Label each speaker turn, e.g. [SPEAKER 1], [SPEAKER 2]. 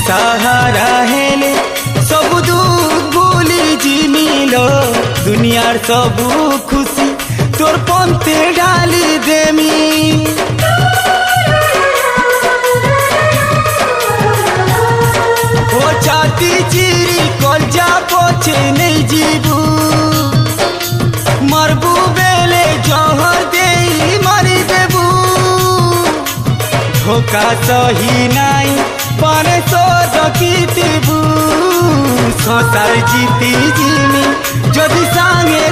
[SPEAKER 1] साहारा हेले सब दुख भूली जिमिलो दुनियार सब खुशी तोर पंते डाली देमी ओ छाती चिरी कलजा पछे नहीं जीबू मरबू बेले जहर देई मारी देबू धोखा सही नाई पाने सो रखिथिबू संसार जीती जिमी जदि सांगे